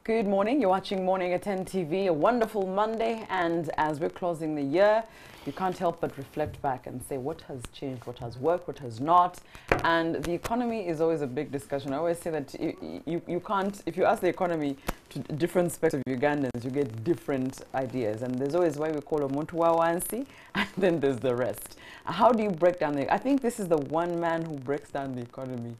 Good morning. You're watching Morning at 10 TV, a wonderful Monday. And as we're closing the year, you can't help but reflect back and say what has changed, what has worked, what has not. And the economy is always a big discussion. I always say that you can't, if you ask the economy to different specs of Ugandans, you get different ideas. And there's always why we call a Muntu wa Wansi, and then there's the rest. How do you break down I think this is the one man who breaks down the economy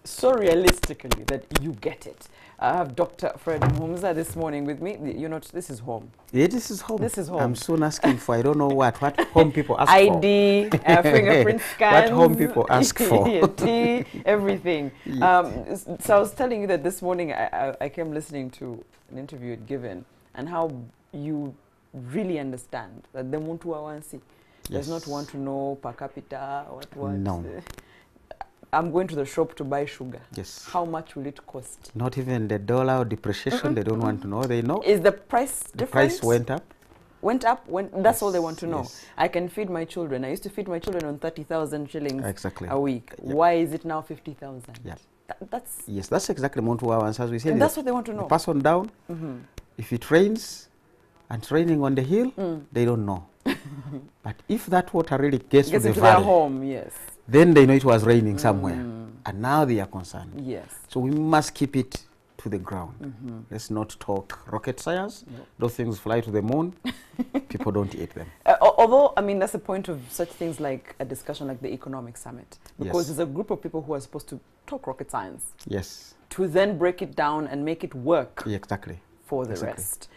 so realistically that you get it. I have Dr. Fred Muhumuza this morning with me. You know, this is home. Yeah, this is home. This is home. I'm soon asking for, I don't know what home people ask ID, for. fingerprint scans. What home people ask for. tea, everything. Yes. So I was telling you that this morning I came listening to an interview you'd given and how you really understand that the Muntu wa Wansi does not want to know per capita or what. No. I'm going to the shop to buy sugar. Yes. How much will it cost? Not even the dollar or depreciation. They don't want to know. They know. Is the price different? The price went up. Went up? That's all they want to know. Yes. I can feed my children. I used to feed my children on 30,000 shillings a week. Yep. Why is it now 50,000? Yeah. That's exactly Muntu wa Wansi, as we said. And that's what they want to know. The person down, if it rains and it's raining on the hill, they don't know. But if that water really gets to the into valley, their home, yes. Then they know it was raining somewhere. And now they are concerned. Yes. So we must keep it to the ground. Let's not talk rocket science. No. Those things fly to the moon. People don't eat them. Although, I mean, that's the point of such things like a discussion like the Economic Summit. Because there's a group of people who are supposed to talk rocket science. Yes. To then break it down and make it work. Yeah, exactly. For the rest.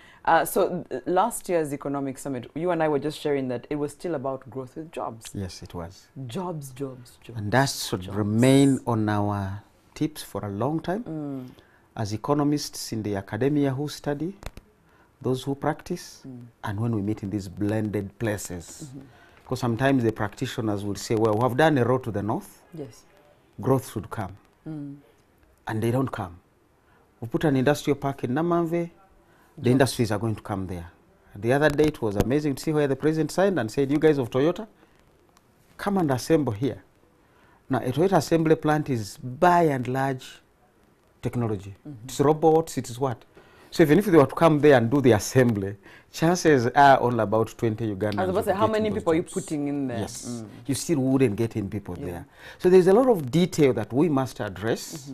So last year's Economic Summit, you and I were just sharing that it was still about growth with jobs. Yes, it was. Jobs, jobs, jobs. And that should remain on our tips for a long time. As economists in the academia who study, those who practice, and when we meet in these blended places. Because sometimes the practitioners will say, well, we have done a road to the north. Yes. Growth should come. And they don't come. We put an industrial park in Namamve. The industries are going to come there. The other day it was amazing to see where the president signed and said, you guys of Toyota, come and assemble here. Now a Toyota assembly plant is by and large technology. It's robots, it is what? So even if they were to come there and do the assembly, chances are only about 20 Ugandans. I was about to say, how many people are you putting in there? Yes, you still wouldn't get in people there. So there's a lot of detail that we must address,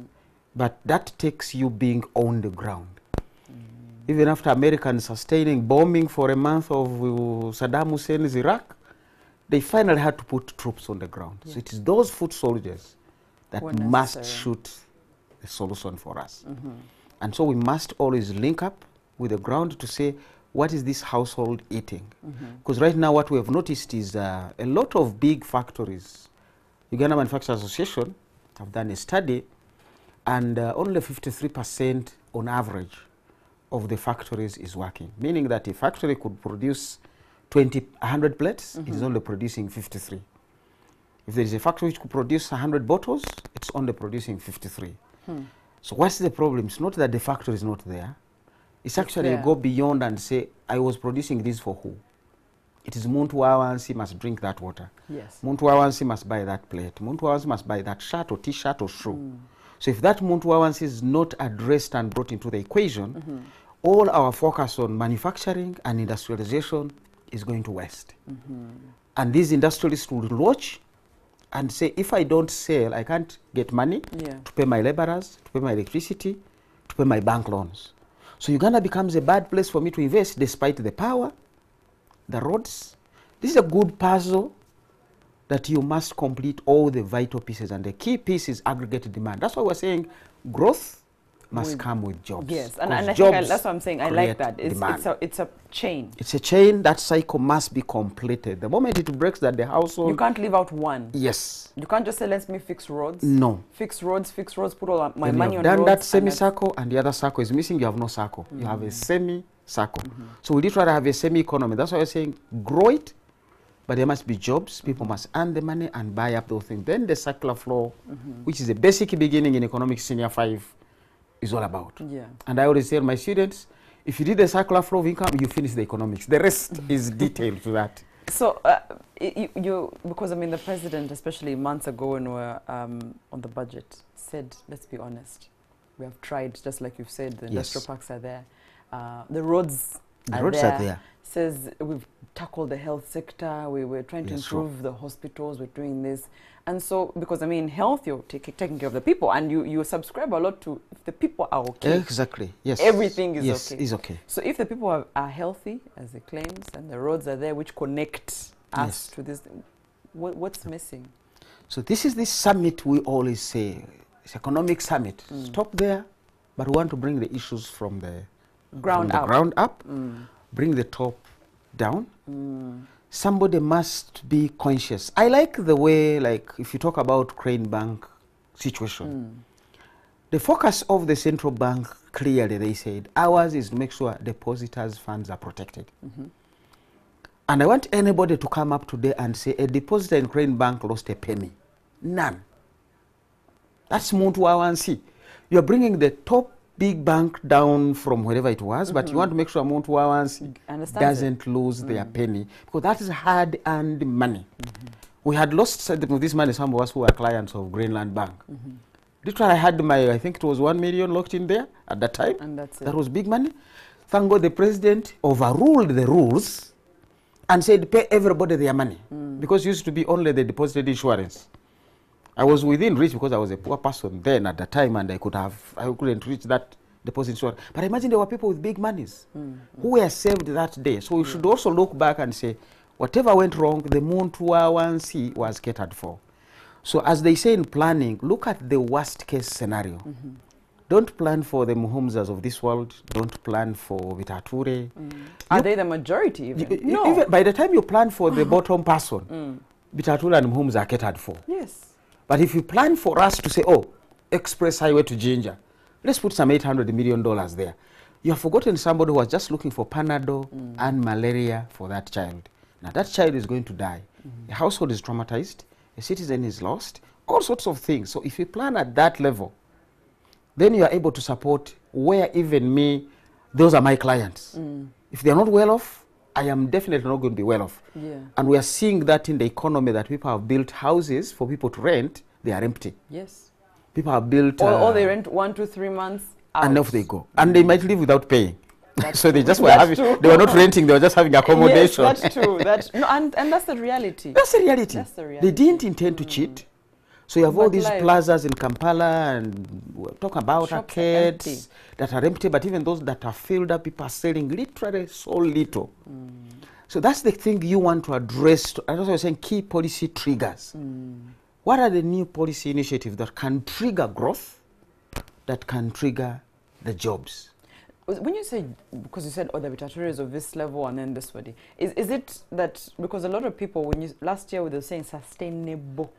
but that takes you being on the ground. Even after Americans sustaining bombing for a month of Saddam Hussein's Iraq, they finally had to put troops on the ground. So it is those foot soldiers that must shoot the solution for us. And so we must always link up with the ground to say, what is this household eating? Because right now what we have noticed is a lot of big factories. Uganda Manufacturers Association have done a study, and only 53% on average of the factories is working, meaning that a factory could produce 100 plates, it is only producing 53. If there is a factory which could produce 100 bottles, it's only producing 53. So what's the problem? It's not that the factory is not there. It's actually you go beyond and say, I was producing this for who? It is Muntu wa Wansi must drink that water. Yes. Muntu wa Wansi must buy that plate. Muntu wa Wansi must buy that shirt or t-shirt or shoe. So if that Muntu wa Wansi is not addressed and brought into the equation, all our focus on manufacturing and industrialization is going to waste. And these industrialists will watch and say, if I don't sell, I can't get money to pay my laborers, to pay my electricity, to pay my bank loans. So Uganda becomes a bad place for me to invest despite the power, the roads. This is a good puzzle that you must complete all the vital pieces, and the key piece is aggregate demand. That's why we're saying growth must come with jobs. Yes, and I think that's what I'm saying. I like that. It's a chain. It's a chain. That cycle must be completed. The moment it breaks, that the household... You can't leave out one. Yes. You can't just say, let me fix roads. No. Fix roads, put all my money on roads. Done that semi-circle and the other circle is missing, you have no circle. You have a semi-circle. So we literally have a semi-economy. That's why we're saying grow it, but there must be jobs. People must earn the money and buy up those things. Then the circular flow, which is a basic beginning in economics senior 5, is all about. And I always tell my students, if you did the circular flow of income, you finish the economics. The rest is detailed to that. So, because I mean, the president, especially months ago when we were on the budget, said, let's be honest, We have tried, just like you've said, the Yes. industrial parks are there. The roads The are roads there. are there. Says we've tackled the health sector, we're trying to Yes, sure. improve the hospitals, we're doing this. And so, because I mean, health, you're taking care of the people, and you subscribe a lot to if the people are okay. Exactly. Yes. Everything is yes, okay. is okay. So if the people are healthy, as it claims, and the roads are there which connect us Yes. to this, what's missing? So this is the summit we always say. It's economic summit. Stop there, but we want to bring the issues from the Ground up. ground up, bring the top down. Somebody must be conscious. I like the way, like, if you talk about Crane Bank situation, the focus of the central bank, clearly they said, ours is to make sure depositors' funds are protected. And I want anybody to come up today and say, a depositor in Crane Bank lost a penny. None. That's Muntu Wawansi. You're bringing the top big bank down from wherever it was, but you want to make sure Muntu Wawansi doesn't lose their penny, because that is hard-earned money. We had lost some of this money, some of us who are clients of Greenland Bank. Literally, I had I think it was 1 million locked in there at that time. And that's it. That was big money. Thank God the president overruled the rules and said, pay everybody their money. Because it used to be only the deposited insurance. I was within reach because I was a poor person then at the time, and I couldn't reach that deposit insurance. But imagine there were people with big monies who were saved that day. So we should also look back and say, whatever went wrong, the Muntu Wawansi was catered for. So as they say in planning, look at the worst case scenario. Don't plan for the Muhumzas of this world. Don't plan for Vitature. Are they the majority even? No. Even by the time you plan for the bottom person, Vitature and Muhumza are catered for. Yes. But if you plan for us to say, oh, express highway to Ginger, let's put some $800 million there. You have forgotten somebody who was just looking for Panadol and malaria for that child. Now that child is going to die. The household is traumatized. A citizen is lost. All sorts of things. So if you plan at that level, then you are able to support where even me, those are my clients. If they are not well off, I am definitely not going to be well off. Yeah. And we are seeing that in the economy, that people have built houses for people to rent, they are empty. Yes. People have built... Or they rent 1 to 3 months out. And off they go. And they might live without paying. So they just were That's having, true. they were not renting, they were just having accommodation. Yes, that's true. And that's the reality. That's the reality. That's the reality. They didn't intend to cheat. So you have all But these life. plazas in Kampala, and we're talking about Shops are empty. arcades that are empty, but even those that are filled up, people are selling literally so little. So that's the thing you want to address. And also, you're saying key policy triggers. What are the new policy initiatives that can trigger growth, that can trigger the jobs? When you say, because you said, oh, the Vitature is of this level and then this body, is it that, because a lot of people, last year we were saying sustainable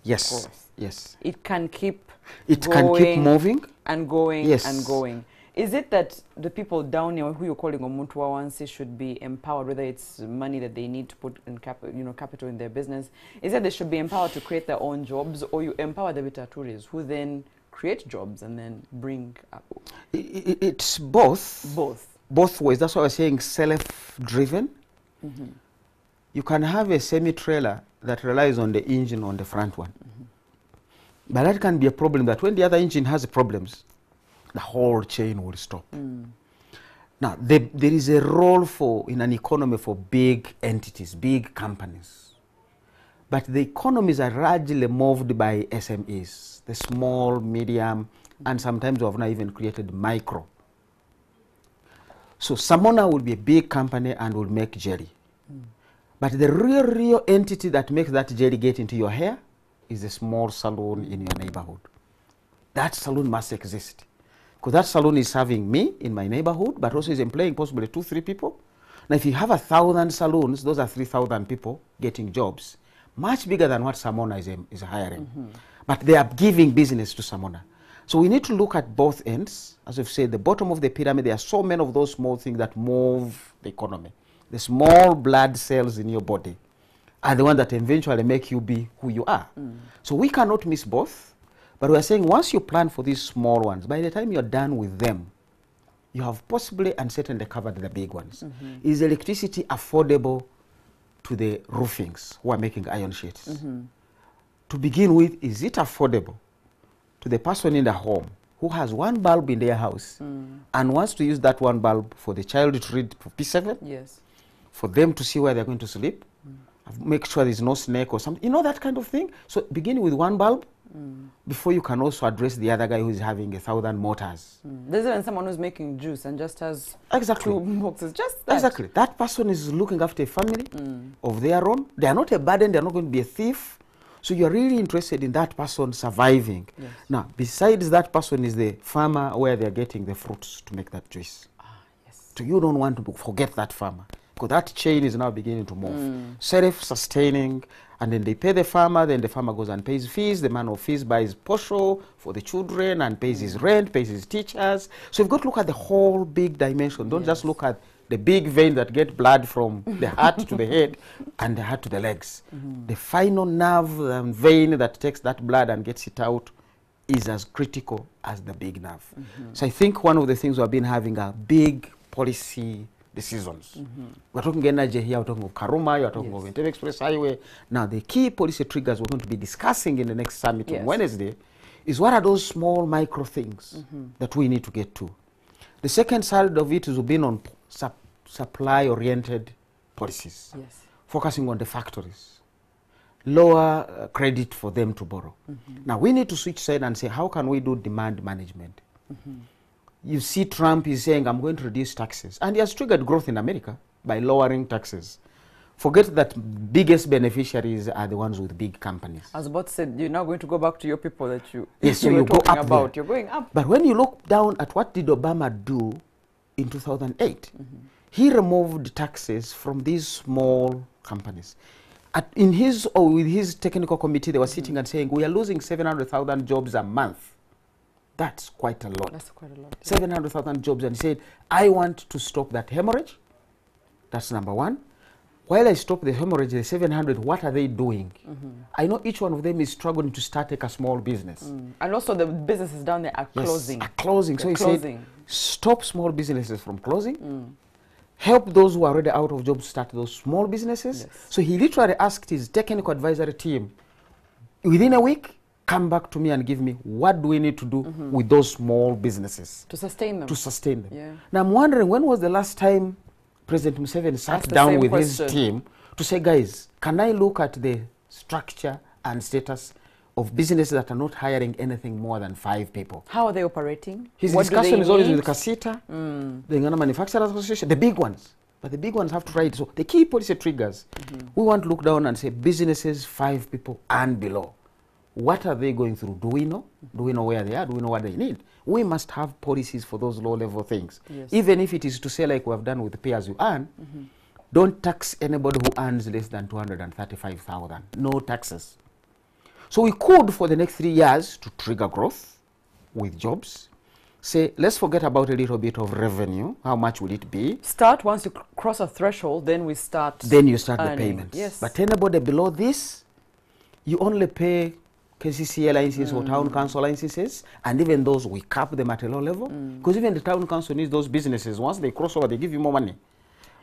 Yes, growth. yes. It can keep It can keep moving. and going Yes. and going. Is it that the people down here, who you're calling Omuntu Wawansi, should be empowered, whether it's money that they need to put in capital in their business? Is it they should be empowered to create their own jobs, or you empower the Vitatures who then create jobs and then bring up? It's both. Both ways. That's why I was saying self-driven. You can have a semi-trailer that relies on the engine on the front one. But that can be a problem, that when the other engine has problems, the whole chain will stop. Now, there is a role in an economy for big entities, big companies. But the economies are largely moved by SMEs, the small, medium, and sometimes we have not even created micro. So Samona will be a big company and will make jelly. But the real entity that makes that jelly get into your hair is a small salon in your neighborhood. That salon must exist. Because that salon is serving me in my neighborhood, but also is employing possibly 2-3 people. Now, if you have 1,000 salons, those are 3,000 people getting jobs, much bigger than what Samona is hiring. But they are giving business to Samona. So we need to look at both ends. As we've said, the bottom of the pyramid, there are so many of those small things that move the economy. The small blood cells in your body are the ones that eventually make you be who you are. So we cannot miss both. But we are saying once you plan for these small ones, by the time you're done with them, you have possibly and certainly covered the big ones. Is electricity affordable to the roofings who are making iron sheets? To begin with, is it affordable to the person in the home who has one bulb in their house and wants to use that one bulb for the child to read for P7, Yes. for them to see where they're going to sleep, make sure there's no snake or something, you know, that kind of thing. So begin with one bulb before you can also address the other guy who's having 1,000 motors. There's even someone who's making juice and just has Exactly. 2 boxes. Just that. Exactly. That person is looking after a family of their own. They are not a burden. They are not going to be a thief. So you are really interested in that person surviving. Yes. Now, besides that person is the farmer where they are getting the fruits to make that juice. Yes. So you don't want to forget that farmer, because that chain is now beginning to move. Self-sustaining, and then they pay the farmer, then the farmer goes and pays fees, the man of fees buys posho for the children and pays his rent, pays his teachers. So you've got to look at the whole big dimension. Don't just look at the big vein that get blood from the heart to the head and the heart to the legs. The final nerve and vein that takes that blood and gets it out is as critical as the big nerve. So I think one of the things we've been having are big policy decisions. We're talking energy here, we're talking of Karuma, you're talking of Entebbe Express Highway. Now the key policy triggers we're going to be discussing in the next summit on Wednesday is what are those small micro things that we need to get to. The second side of it is we've been on supply-oriented policies, focusing on the factories, lower credit for them to borrow. Now we need to switch side and say, how can we do demand management? You see Trump is saying, I'm going to reduce taxes. And he has triggered growth in America by lowering taxes. Forget that biggest beneficiaries are the ones with big companies. I was about to say, you're now going to go back to your people that you, so you were you go talking up about. there. You're going up. But when you look down at what did Obama do in 2008, he removed taxes from these small companies. In his, or with his technical committee, they were sitting and saying, we are losing 700,000 jobs a month. That's quite a lot. That's quite a lot. 700,000 jobs. And he said, I want to stop that hemorrhage. That's number one. While I stop the hemorrhage, the 700, what are they doing? I know each one of them is struggling to start a small business. And also the businesses down there are closing. Are closing. So he closing. said, stop small businesses from closing. Help those who are already out of jobs start those small businesses. So he literally asked his technical advisory team, within a week, come back to me and give me what do we need to do with those small businesses. To sustain them. To sustain them. Yeah. Now I'm wondering, when was the last time President Museveni sat down with his team to say, guys, can I look at the structure and status of businesses that are not hiring anything more than 5 people? How are they operating? His discussion is always with Kasita, the Ghana Manufacturers Association, the big ones. But the big ones have to write. So the key policy triggers, we want to look down and say businesses 5 people and below. What are they going through? Do we know? Do we know where they are? Do we know what they need? We must have policies for those low-level things. Even if it is to say, like we have done with the pay as you earn, don't tax anybody who earns less than 235,000. No taxes. So we could, for the next 3 years, to trigger growth with jobs, say, let's forget about a little bit of revenue. How much will it be? Start once you cross a threshold, then we start. Then you start earning. the payments. Yes. But anybody below this, you only pay KCCA licenses or town council licenses, and even those we cap them at a low level, because even the town council needs those businesses. Once they cross over, they give you more money.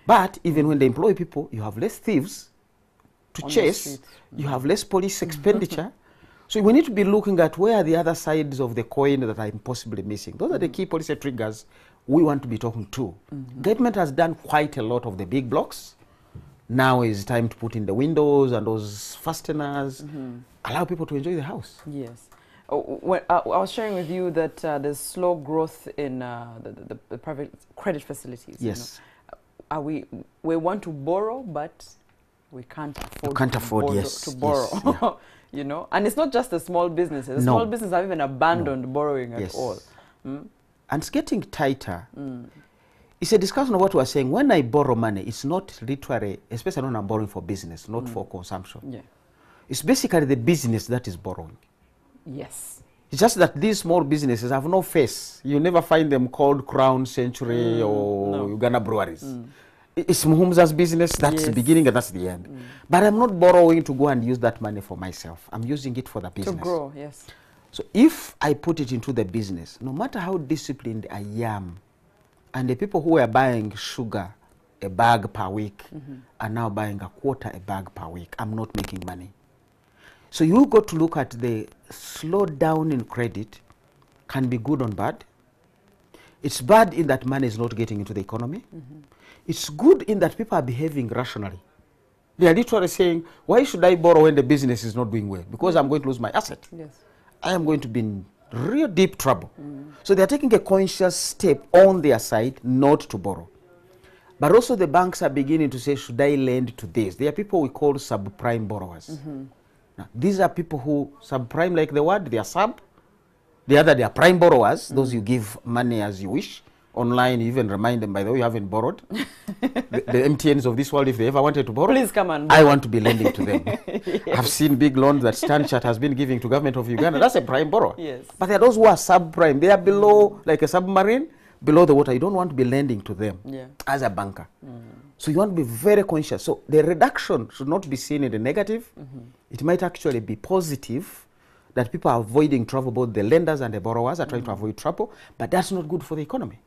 But even when they employ people, you have less thieves to chase, you have less police expenditure. So we need to be looking at where are the other sides of the coin that are possibly missing. Those are the key policy triggers we want to be talking to. Government has done quite a lot of the big blocks. Now is time to put in the windows and those fasteners, allow people to enjoy the house. Yes. I was sharing with you that there's slow growth in the private credit facilities. Yes. You know? We want to borrow, but we can't afford, to borrow. Yes, yeah. You know, and it's not just the small businesses. The small businesses have even abandoned borrowing at all. And it's getting tighter. It's a discussion of what we're saying. When I borrow money, it's not literally, especially when I'm borrowing for business, not for consumption. Yeah. It's basically the business that is borrowing. Yes. It's just that these small businesses have no face. You never find them called Crown, Century, or Uganda Breweries. It's Muhumza's business, that's the beginning and that's the end. But I'm not borrowing to go and use that money for myself. I'm using it for the business. To grow, yes. So if I put it into the business, no matter how disciplined I am, and the people who are buying sugar, a bag per week, are now buying a quarter a bag per week, I'm not making money. So you got to look at the slowdown in credit can be good and bad. It's bad in that money is not getting into the economy. It's good in that people are behaving rationally. They are literally saying, why should I borrow when the business is not doing well? Because I'm going to lose my asset. Yes. I am going to be in real deep trouble. So they are taking a conscious step on their side not to borrow. But also the banks are beginning to say, should I lend to this? There are people we call subprime borrowers. Now, these are people who, subprime like the word, they are sub. The other, they are prime borrowers, those you give money as you wish. Online, you even remind them, by the way, you haven't borrowed. the MTNs of this world, if they ever wanted to borrow, Please come on. I want to be lending to them. I've seen big loans that Stanchart has been giving to government of Uganda. That's a prime borrower. Yes. But there are those who are subprime. They are below, like a submarine, below the water. You don't want to be lending to them as a banker. So you want to be very conscious. So the reduction should not be seen in the negative. It might actually be positive that people are avoiding trouble. Both the lenders and the borrowers are trying to avoid trouble. But that's not good for the economy.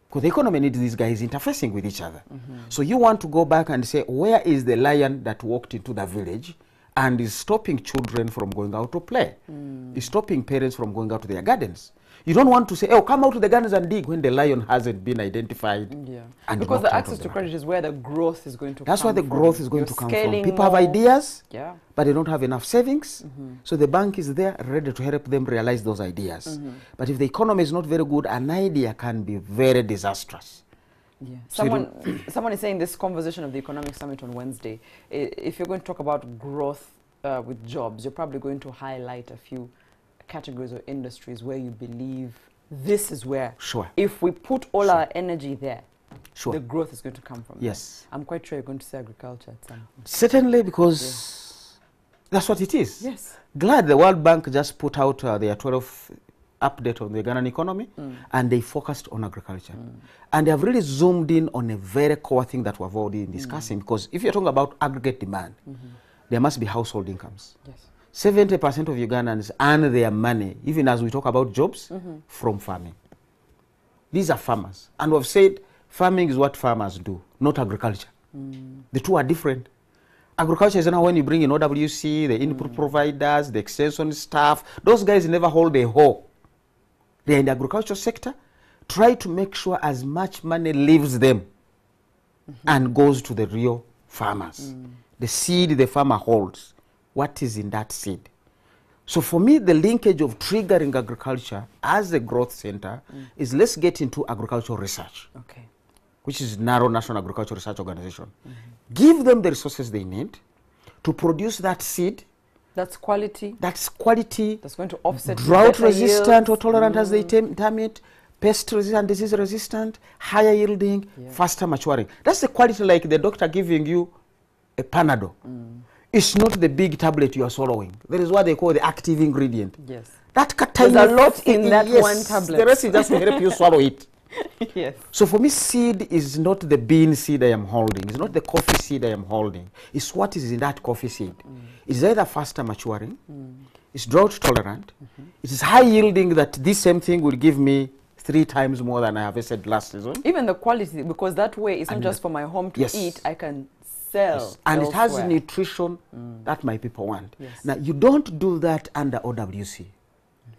Because the economy needs these guys interfacing with each other. So you want to go back and say, where is the lion that walked into the village and is stopping children from going out to play? Is stopping parents from going out to their gardens? You don't want to say, oh, come out to the gardens and dig when the lion hasn't been identified. And because the access to credit is where the growth is going to come from. That's where the growth is going to come from. People have ideas, but they don't have enough savings. So the bank is there ready to help them realize those ideas. But if the economy is not very good, an idea can be very disastrous. So someone is saying this conversation of the economic summit on Wednesday, if you're going to talk about growth with jobs, you're probably going to highlight a few categories or industries where you believe this is where, if we put all our energy there, the growth is going to come from. Yes. I'm quite sure you're going to say agriculture at some point. Certainly, because that's what it is. Yes. Glad the World Bank just put out their 12th update on the Ghanaian economy, and they focused on agriculture. And they have really zoomed in on a very core thing that we've already been discussing, because if you're talking about aggregate demand, there must be household incomes. Yes. 70% of Ugandans earn their money, even as we talk about jobs, from farming. These are farmers. And we've said farming is what farmers do, not agriculture. The two are different. Agriculture is now when you bring in OWC, the input providers, the extension staff. Those guys never hold a hoe. They're in the agricultural sector. Try to make sure as much money leaves them and goes to the real farmers. The seed the farmer holds. What is in that seed? So for me, the linkage of triggering agriculture as a growth center is let's get into agricultural research, which is NARO, National Agricultural Research Organization. Give them the resources they need to produce that seed. That's quality. That's quality. That's going to offset drought resistant or tolerant as they term it, pest resistant, disease resistant, higher yielding, faster maturing. That's the quality, like the doctor giving you a Panadol. It's not the big tablet you are swallowing. That is what they call the active ingredient. Yes. That there's a lot in that one tablet. The rest is just to help you swallow it. Yes. So for me, seed is not the bean seed I am holding. It's not the coffee seed I am holding. It's what is in that coffee seed. It's either faster maturing, it's drought tolerant, it is high yielding that this same thing will give me 3 times more than I harvested last season. Even the quality, because that way it's not just for my home to eat, I can sell and elsewhere. it has nutrition that my people want. Now, you don't do that under OWC.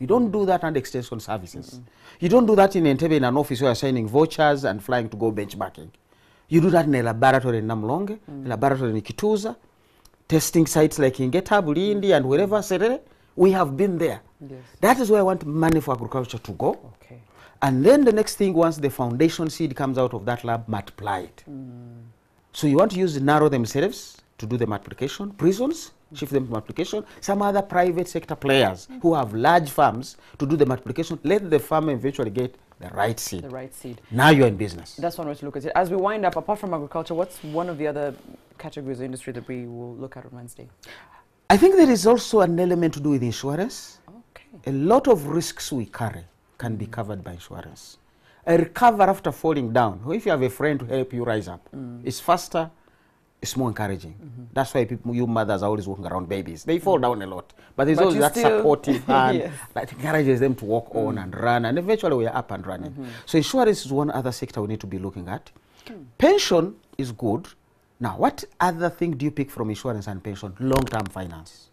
You don't do that under extension services. You don't do that in Entebbe in an office where you're signing vouchers and flying to go benchmarking. You do that in a laboratory in Namlonge, a laboratory in Kituza, testing sites like in Geta, Bulindi, and wherever. We have been there. That is where I want money for agriculture to go. And then the next thing, once the foundation seed comes out of that lab, multiply it. So you want to use NARO themselves to do the multiplication, prisons, shift them to multiplication, some other private sector players who have large farms to do the multiplication, let the farmer eventually get the right seed. The right seed. Now you're in business. That's one way to look at it. As we wind up, apart from agriculture, what's one of the other categories of industry that we will look at on Wednesday? I think there is also an element to do with insurance. A lot of risks we carry can be covered by insurance. A recover after falling down, or if you have a friend to help you rise up, it's faster, it's more encouraging. That's why people, you mothers are always walking around babies. They fall down a lot. But there's always that supportive hand that encourages them to walk on and run, and eventually we are up and running. So insurance is one other sector we need to be looking at. Pension is good. Now, what other thing do you pick from insurance and pension? Long-term finance.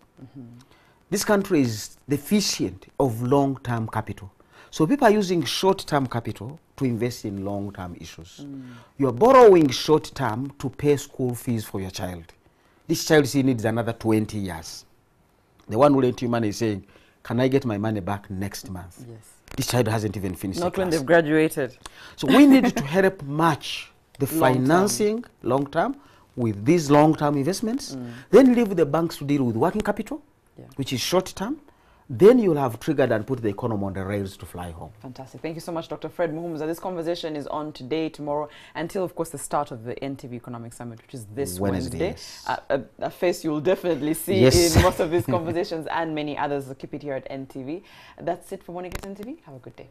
this country is deficient of long-term capital. So people are using short-term capital to invest in long-term issues. You are borrowing short-term to pay school fees for your child. This child still needs another 20 years. The one who lent you money is saying, can I get my money back next month? Yes. This child hasn't even finished Not the when class. they've graduated. So we need to help match the Long-term. financing long-term with these long-term investments. Then leave the banks to deal with working capital, which is short-term. Then you'll have triggered and put the economy on the rails to fly home. Fantastic. Thank you so much, Dr. Fred Muhumuza. This conversation is on today, tomorrow, until, of course, the start of the NTV Economic Summit, which is this Wednesday. Yes. A face you'll definitely see Yes. in most of these conversations and many others. So keep it here at NTV. That's it for Morning at NTV. Have a good day.